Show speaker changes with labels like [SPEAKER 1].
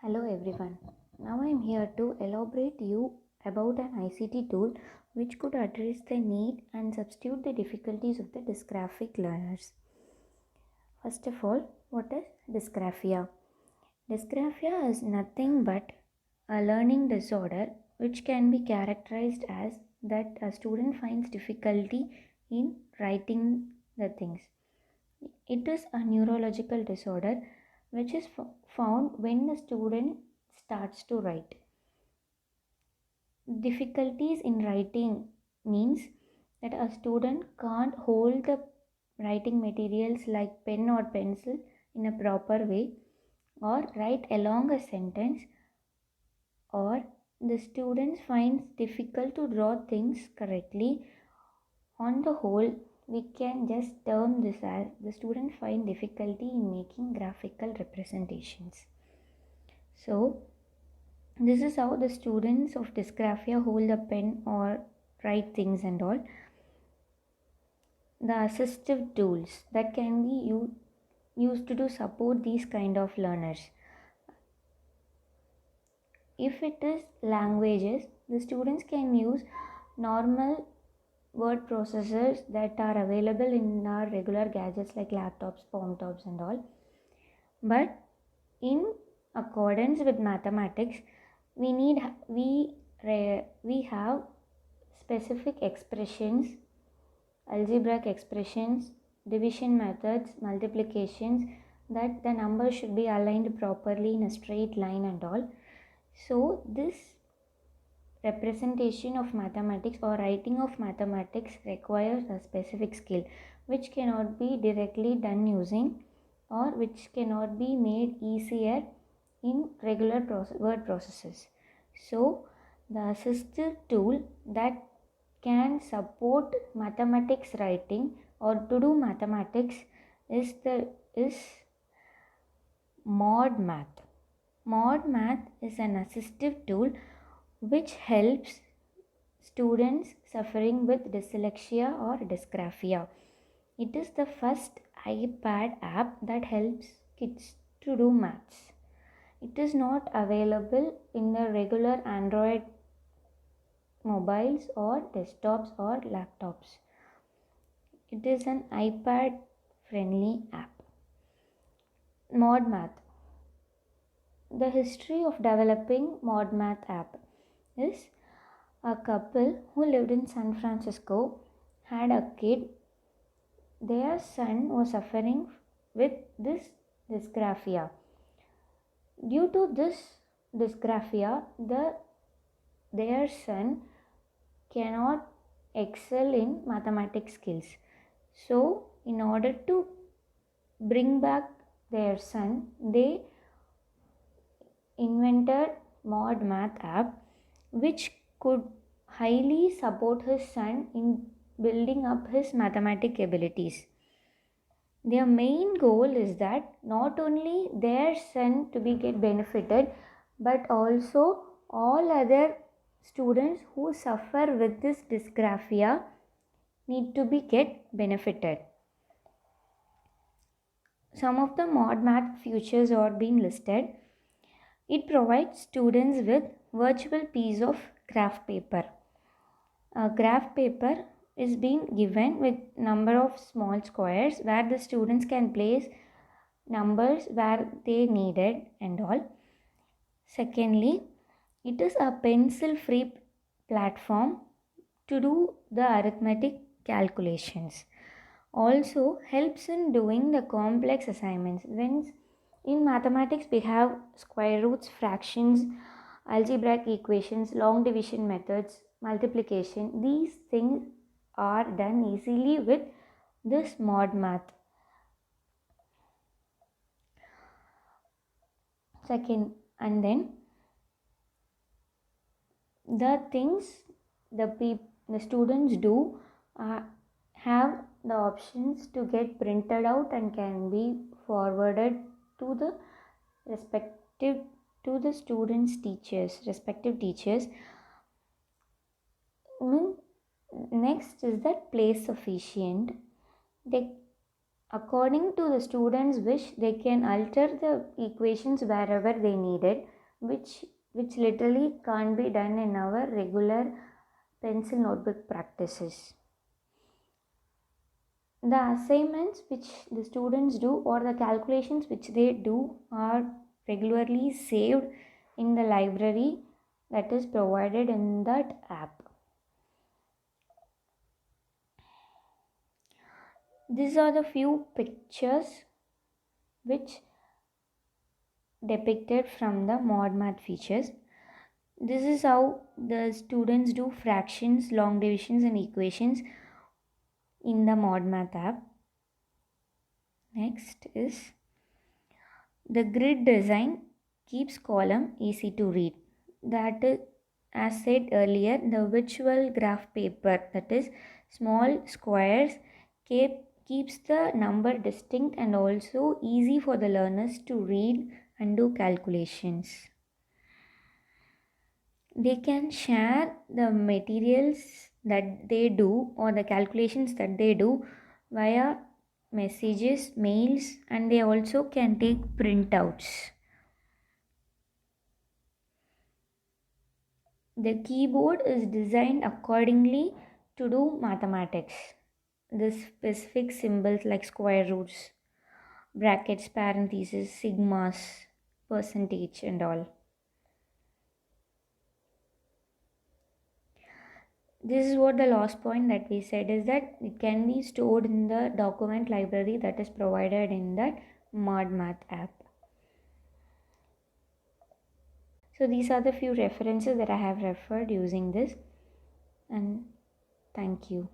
[SPEAKER 1] Hello everyone. Now I am here to elaborate you about an ICT tool which could address the need and substitute the difficulties of the dysgraphic learners. First of all, what is dysgraphia? Dysgraphia is nothing but a learning disorder which can be characterized as that a student finds difficulty in writing the things. It is a neurological disorder which is found when the student starts to write. Difficulties in writing means that a student can't hold the writing materials like pen or pencil in a proper way, or write along a sentence, or the student finds difficult to draw things correctly. On the whole, we can just term this as the student find difficulty in making graphical representations. So this is how the students of dysgraphia hold a pen or write things and all. The assistive tools that can be used to support these kind of learners. If it is languages, the students can use normal word processors that are available in our regular gadgets like laptops, palm tops and all. But in accordance with mathematics, we have specific expressions, algebraic expressions, division methods, multiplications, that the numbers should be aligned properly in a straight line and all. So this representation of mathematics or writing of mathematics requires a specific skill which cannot be directly done using, or which cannot be made easier in regular word processes. So the assistive tool that can support mathematics writing or to do mathematics is ModMath. ModMath is an assistive tool which helps students suffering with dyslexia or dysgraphia. It is the first iPad app that helps kids to do maths. It is not available in the regular Android mobiles or desktops or laptops. It is an iPad friendly app. ModMath. The history of developing ModMath app is a couple who lived in San Francisco had a kid. Their son was suffering with this dysgraphia. Due to this dysgraphia, their son cannot excel in mathematics skills. So, in order to bring back their son, they invented ModMath app, which could highly support his son in building up his mathematic abilities. Their main goal is that not only their son to be get benefited, but also all other students who suffer with this dysgraphia need to be get benefited. Some of the ModMath features are being listed. It provides students with virtual piece of graph paper. A graph paper is being given with number of small squares where the students can place numbers where they needed and all. Secondly, it is a pencil free platform to do the arithmetic calculations. Also helps in doing the complex assignments. When in mathematics we have square roots, fractions, algebraic equations, long division methods, multiplication. These things are done easily with this ModMath. Second, and then the things the students do have the options to get printed out and can be forwarded to the respective to the students respective teachers. Next is that place sufficient. They, according to the students wish, they can alter the equations wherever they need it. which literally can't be done in our regular pencil notebook practices. The assignments which the students do or the calculations which they do are regularly saved in the library that is provided in that app. These are the few pictures which depicted from the ModMath features. This is how the students do fractions, long divisions and equations in the ModMath app. Next is the grid design keeps column easy to read. That is, as said earlier, the virtual graph paper, that is small squares, keeps the number distinct and also easy for the learners to read and do calculations. They can share the materials that they do or the calculations that they do via messages, mails, and they also can take printouts. The keyboard is designed accordingly to do mathematics. The specific symbols like square roots, brackets, parentheses, sigmas, percentage, and all. This is what the last point that we said is that it can be stored in the document library that is provided in that ModMath app. So these are the few references that I have referred using this, and thank you.